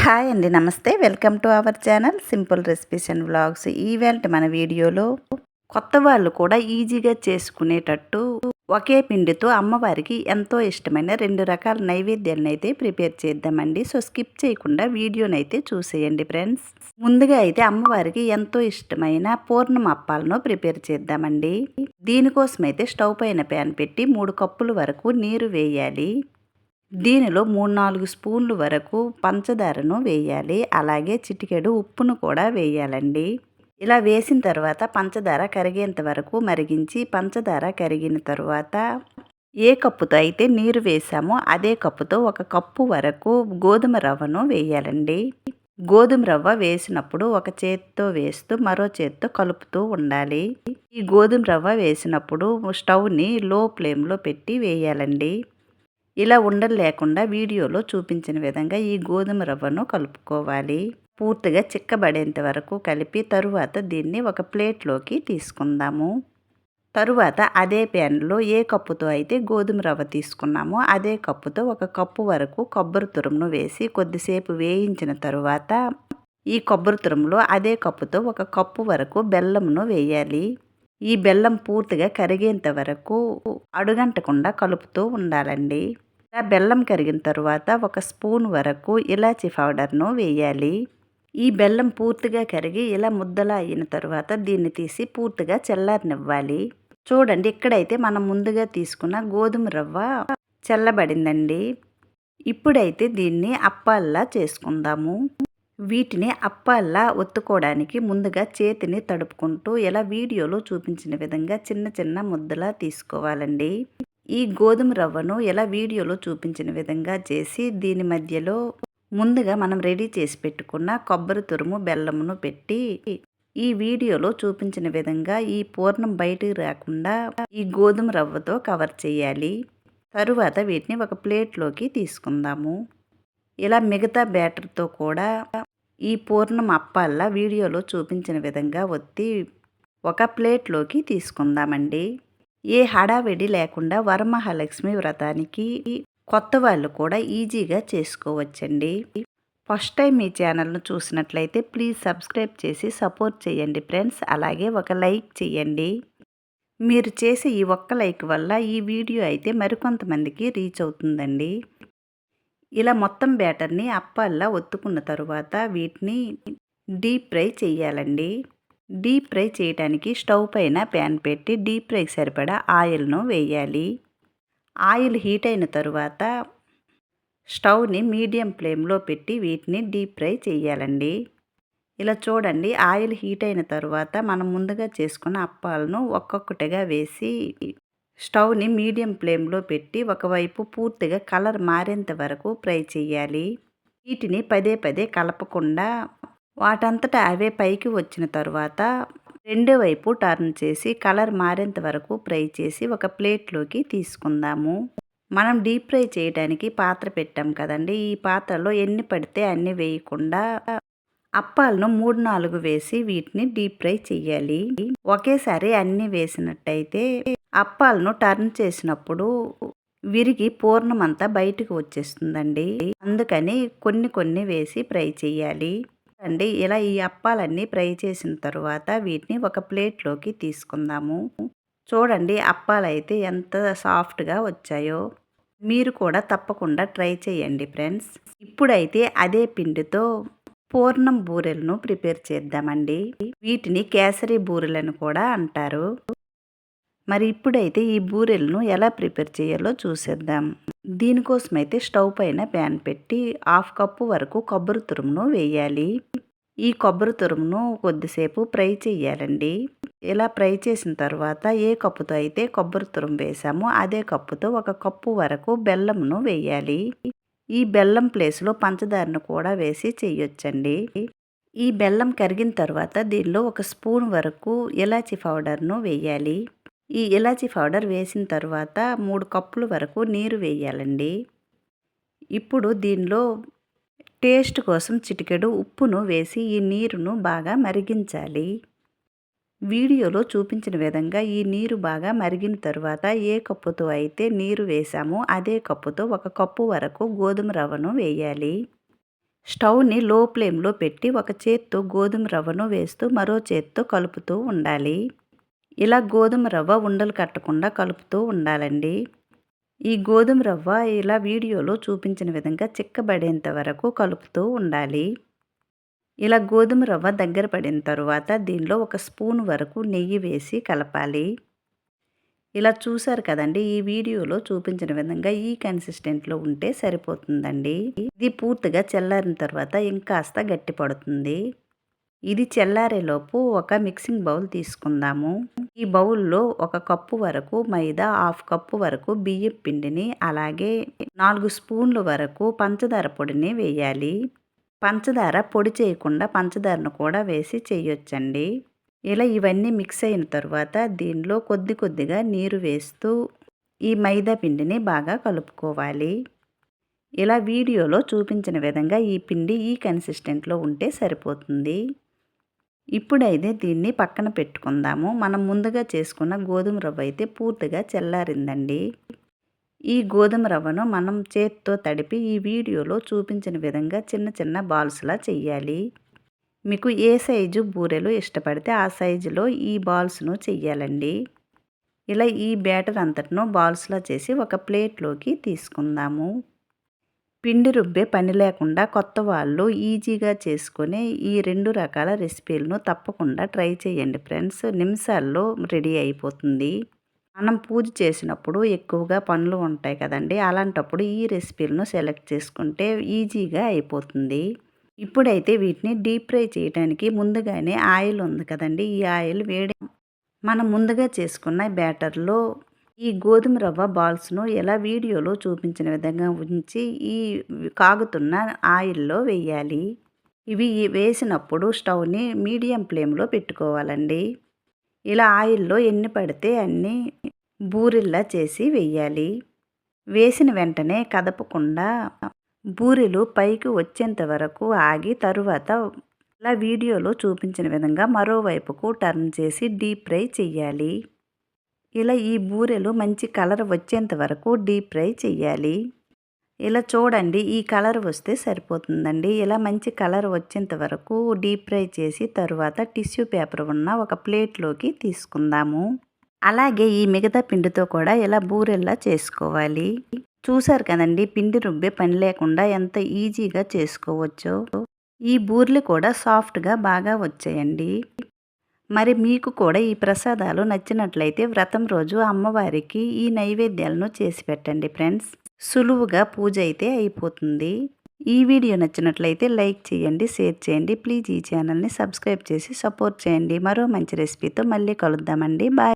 Hi అండి. నమస్తే. Welcome to our channel simple recipes and vlogs. ఈవేళ మన వీడియోలో కొత్త వాళ్ళు కూడా ఈజీగా చేసుకునేటట్టు ఒకే పిండితో అమ్మవారికి ఎంతో ఇష్టమైన 2 రకాల నైవేద్యాలను అయితే ప్రిపేర్ చేద్దామండి. సో స్కిప్ చేయకుండా వీడియోని అయితే చూసేయండి ఫ్రెండ్స్. ముందుగా అయితే అమ్మవారికి ఎంతో ఇష్టమైన పూర్ణం అప్పాలను ప్రిపేర్ చేద్దామండి. దీనికోసం అయితే స్టవ్ పైన ప్యాన్ పెట్టి 3 కప్పుల వరకు నీరు వేయాలి. దీనిలో 3-4 స్పూన్లు వరకు పంచదారను వేయాలి. అలాగే చిటికెడు ఉప్పును కూడా వేయాలండి. ఇలా వేసిన తర్వాత పంచదార కరిగేంత వరకు మరిగించి పంచదార కరిగిన తర్వాత ఏ కప్పుతో అయితే నీరు వేసామో అదే కప్పుతో 1 కప్పు వరకు గోధుమ రవ్వను వేయాలండి. గోధుమ రవ్వ వేసినప్పుడు ఒక చేత్తో వేస్తూ మరో చేత్తో కలుపుతూ ఉండాలి. ఈ గోధుమ రవ్వ వేసినప్పుడు స్టవ్ని లో ఫ్లేమ్లో పెట్టి వేయాలండి. ఇలా ఉండలు లేకుండా వీడియోలో చూపించిన విధంగా ఈ గోధుమ రవ్వను కలుపుకోవాలి. పూర్తిగా చిక్కబడేంత వరకు కలిపి తరువాత దీన్ని ఒక ప్లేట్లోకి తీసుకుందాము. తరువాత అదే ప్యాన్లో ఏ కప్పుతో అయితే గోధుమ రవ్వ తీసుకున్నామో అదే కప్పుతో 1 కప్పు వరకు కొబ్బరి తురుమును వేసి కొద్దిసేపు వేయించిన తరువాత ఈ కొబ్బరి తురుములో అదే కప్పుతో 1 కప్పు వరకు బెల్లంను వేయాలి. ఈ బెల్లం పూర్తిగా కరిగేంత వరకు అడుగంటకుండా కలుపుతూ ఉండాలండి. ఇలా బెల్లం కరిగిన తరువాత 1 స్పూన్ వరకు ఇలాచీ పౌడర్ను వేయాలి. ఈ బెల్లం పూర్తిగా కరిగి ఇలా ముద్దలా అయిన తరువాత దీన్ని తీసి పూర్తిగా చల్లారనివ్వాలి. చూడండి, ఇక్కడైతే మనం ముందుగా తీసుకున్న గోధుమ రవ్వ చల్లబడిందండి. ఇప్పుడైతే దీన్ని అప్పాల్లా చేసుకుందాము. వీటిని అప్పాల్లా ఒత్తుకోవడానికి ముందుగా చేతిని తడుపుకుంటూ ఇలా వీడియోలో చూపించిన విధంగా చిన్న చిన్న ముద్దలా తీసుకోవాలండి. ఈ గోధుమ రవ్వను ఇలా వీడియోలో చూపించిన విధంగా చేసి దీని మధ్యలో ముందుగా మనం రెడీ చేసి పెట్టుకున్న కొబ్బరి తురుము బెల్లమును పెట్టి ఈ వీడియోలో చూపించిన విధంగా ఈ పూర్ణం బయటికి రాకుండా ఈ గోధుమ రవ్వతో కవర్ చేయాలి. తరువాత వీటిని ఒక ప్లేట్లోకి తీసుకుందాము. ఇలా మిగతా బ్యాటర్తో కూడా ఈ పూర్ణం అప్పాల్లా వీడియోలో చూపించిన విధంగా ఒత్తి ఒక ప్లేట్లోకి తీసుకుందామండి. ఏ హడావిడి లేకుండా వరమహాలక్ష్మి వ్రతానికి కొత్త వాళ్ళు కూడా ఈజీగా చేసుకోవచ్చండి. ఫస్ట్ టైం ఈ ఛానల్ను చూసినట్లయితే ప్లీజ్ సబ్స్క్రైబ్ చేసి సపోర్ట్ చేయండి ఫ్రెండ్స్. అలాగే ఒక లైక్ చేయండి. మీరు చేసే ఈ ఒక్క లైక్ వల్ల ఈ వీడియో అయితే మరికొంతమందికి రీచ్ అవుతుందండి. ఇలా మొత్తం బ్యాటర్ని అప్పాల్లా ఒత్తుకున్న తరువాత వీటిని డీప్ ఫ్రై చేయాలండి. డీప్ ఫ్రై చేయడానికి స్టవ్ పైన ప్యాన్ పెట్టి డీప్ ఫ్రైకి సరిపడా ఆయిల్ను వేయాలి. ఆయిల్ హీట్ అయిన తరువాత స్టవ్ని మీడియం ఫ్లేమ్లో పెట్టి వీటిని డీప్ ఫ్రై చేయాలండి. ఇలా చూడండి, ఆయిల్ హీట్ అయిన తరువాత మనం ముందుగా చేసుకున్న అప్పాలను ఒక్కొక్కటిగా వేసి స్టవ్ని మీడియం ఫ్లేమ్లో పెట్టి ఒకవైపు పూర్తిగా కలర్ మారేంత వరకు ఫ్రై చేయాలి. వీటిని పదే పదే కలపకుండా వాటంతటా అవే పైకి వచ్చిన తరువాత రెండో వైపు టర్న్ చేసి కలర్ మారేంత వరకు ఫ్రై చేసి ఒక ప్లేట్లోకి తీసుకుందాము. మనం డీప్ ఫ్రై చేయడానికి పాత్ర పెట్టాం కదండి. ఈ పాత్రలో ఎన్ని పడితే అన్ని వేయకుండా అప్పాలను 3-4 వేసి వీటిని డీప్ ఫ్రై చేయాలి. ఒకేసారి అన్ని వేసినట్టయితే అప్పాలను టర్న్ చేసినప్పుడు విరిగి పూర్ణమంతా బయటకు వచ్చేస్తుందండి. అందుకని కొన్ని కొన్ని వేసి ఫ్రై చేయాలి అండి. ఇలా ఈ అప్పాలన్నీ ఫ్రై చేసిన తరువాత వీటిని ఒక ప్లేట్లోకి తీసుకుందాము. చూడండి, అప్పాలైతే ఎంత సాఫ్ట్గా వచ్చాయో. మీరు కూడా తప్పకుండా ట్రై చేయండి ఫ్రెండ్స్. ఇప్పుడైతే అదే పిండితో పూర్ణం బూరెలను ప్రిపేర్ చేద్దామండి. వీటిని కేసరి బూరెలను కూడా అంటారు. మరి ఇప్పుడైతే ఈ బూరెలను ఎలా ప్రిపేర్ చేయాలో చూసేద్దాం. దీనికోసమైతే స్టవ్ పైన ప్యాన్ పెట్టి 1/2 కప్పు వరకు కొబ్బరి తురుమును వేయాలి. ఈ కొబ్బరి తురుమును కొద్దిసేపు ఫ్రై చేయాలండి. ఇలా ఫ్రై చేసిన తర్వాత ఏ కప్పుతో అయితే కొబ్బరి తురుము వేసామో అదే కప్పుతో 1 కప్పు వరకు బెల్లంను వేయాలి. ఈ బెల్లం ప్లేస్లో పంచదారను కూడా వేసి చేయొచ్చండి. ఈ బెల్లం కరిగిన తర్వాత దీనిలో 1 స్పూన్ వరకు ఇలాచీ పౌడర్ను వేయాలి. ఈ ఇలాచీ పౌడర్ వేసిన తర్వాత 3 కప్పుల వరకు నీరు వేయాలండి. ఇప్పుడు దీనిలో టేస్ట్ కోసం చిటికెడు ఉప్పును వేసి ఈ నీరును బాగా మరిగించాలి. వీడియోలో చూపించిన విధంగా ఈ నీరు బాగా మరిగిన తరువాత ఏ కప్పుతో అయితే నీరు వేసామో అదే కప్పుతో 1 కప్పు వరకు గోధుమ రవ్వను వేయాలి. స్టవ్ని లో ఫ్లేమ్లో పెట్టి ఒక చేత్తో గోధుమ రవ్వను వేస్తూ మరో చేత్తో కలుపుతూ ఉండాలి. ఇలా గోధుమ రవ్వ ఉండలు కట్టకుండా కలుపుతూ ఉండాలండి. ఈ గోధుమ రవ్వ ఇలా వీడియోలో చూపించిన విధంగా చిక్కబడేంత వరకు కలుపుతూ ఉండాలి. ఇలా గోధుమ రవ్వ దగ్గర పడిన తరువాత దీనిలో ఒక స్పూన్ వరకు నెయ్యి వేసి కలపాలి. ఇలా చూసారు కదండి, ఈ వీడియోలో చూపించిన విధంగా ఈ కన్సిస్టెంట్లో ఉంటే సరిపోతుందండి. ఇది పూర్తిగా చల్లారిన తర్వాత ఇంకాస్త గట్టి పడుతుంది. ఇది చల్లారేలోపు ఒక మిక్సింగ్ బౌల్ తీసుకుందాము. ఈ బౌల్లో 1 కప్పు వరకు మైదా, హాఫ్ కప్పు వరకు బియ్యం పిండిని, అలాగే 4 స్పూన్ల వరకు పంచదార పొడిని వేయాలి. పంచదార పొడి చేయకుండా పంచదారను కూడా వేసి చేయొచ్చండి. ఇలా ఇవన్నీ మిక్స్ అయిన తర్వాత దీనిలో కొద్దిగా నీరు వేస్తూ ఈ మైదా పిండిని బాగా కలుపుకోవాలి. ఇలా వీడియోలో చూపించిన విధంగా ఈ పిండి ఈ కన్సిస్టెంట్లో ఉంటే సరిపోతుంది. ఇప్పుడైతే దీన్ని పక్కన పెట్టుకుందాము. మనం ముందుగా చేసుకున్న గోధుమ రవ్వ అయితే పూర్తిగా చల్లారిందండి. ఈ గోధుమ రవ్వను మనం చేత్తో తడిపి ఈ వీడియోలో చూపించిన విధంగా చిన్న బాల్స్లా చెయ్యాలి. మీకు ఏ సైజు బూరెలు ఇష్టపడితే ఆ సైజులో ఈ బాల్స్ను చెయ్యాలండి. ఇలా ఈ బ్యాటర్ అంతటిను బాల్స్లా చేసి ఒక ప్లేట్లోకి తీసుకుందాము. పిండి రుబ్బే పని లేకుండా కొత్త వాళ్ళు ఈజీగా చేసుకునే ఈ 2 రకాల రెసిపీలను తప్పకుండా ట్రై చేయండి ఫ్రెండ్స్. నిమిషాల్లో రెడీ అయిపోతుంది. మనం పూజ చేసినప్పుడు ఎక్కువగా పనులు ఉంటాయి కదండి, అలాంటప్పుడు ఈ రెసిపీలను సెలెక్ట్ చేసుకుంటే ఈజీగా అయిపోతుంది. ఇప్పుడైతే వీటిని డీప్ ఫ్రై చేయడానికి ముందుగానే ఆయిల్ ఉంది కదండి, ఈ ఆయిల్ మనం ముందుగా చేసుకున్న బ్యాటర్లో ఈ గోధుమ రవ్వ బాల్స్ను ఎలా వీడియోలో చూపించిన విధంగా ఉంచి ఈ కాగుతున్న ఆయిల్లో వేయాలి. ఇవి వేసినప్పుడు స్టవ్ని మీడియం ఫ్లేమ్లో పెట్టుకోవాలండి. ఇలా ఆయిల్లో ఎన్ని పడితే అన్ని బూరెల్లా చేసి వేయాలి. వేసిన వెంటనే కదపకుండా బూరెలు పైకి వచ్చేంత వరకు ఆగి తరువాత ఇలా వీడియోలో చూపించిన విధంగా మరోవైపుకు టర్న్ చేసి డీప్ ఫ్రై చెయ్యాలి. ఇలా ఈ బూరెలు మంచి కలర్ వచ్చేంత వరకు డీప్ ఫ్రై చెయ్యాలి. ఇలా చూడండి, ఈ కలర్ వస్తే సరిపోతుందండి. ఇలా మంచి కలర్ వచ్చేంత వరకు డీప్ ఫ్రై చేసి తరువాత టిష్యూ పేపర్ ఉన్న ఒక ప్లేట్లోకి తీసుకుందాము. అలాగే ఈ మిగతా పిండితో కూడా ఇలా బూరెల్లా చేసుకోవాలి. చూసారు కదండి, పిండి రుబ్బే పని లేకుండా ఎంత ఈజీగా చేసుకోవచ్చో. ఈ బూరెలు కూడా సాఫ్ట్గా బాగా వచ్చాయండి. మరి మీకు కూడా ఈ ప్రసాదాలు నచ్చినట్లయితే వ్రతం రోజు అమ్మవారికి ఈ నైవేద్యాలను చేసి పెట్టండి ఫ్రెండ్స్. సులువుగా పూజ అయితే అయిపోతుంది. ఈ వీడియో నచ్చినట్లయితే లైక్ చేయండి, షేర్ చేయండి. ప్లీజ్ ఈ ఛానల్ని సబ్స్క్రైబ్ చేసి సపోర్ట్ చేయండి. మరో మంచి రెసిపీతో మళ్ళీ కలుద్దామండి. బాయ్.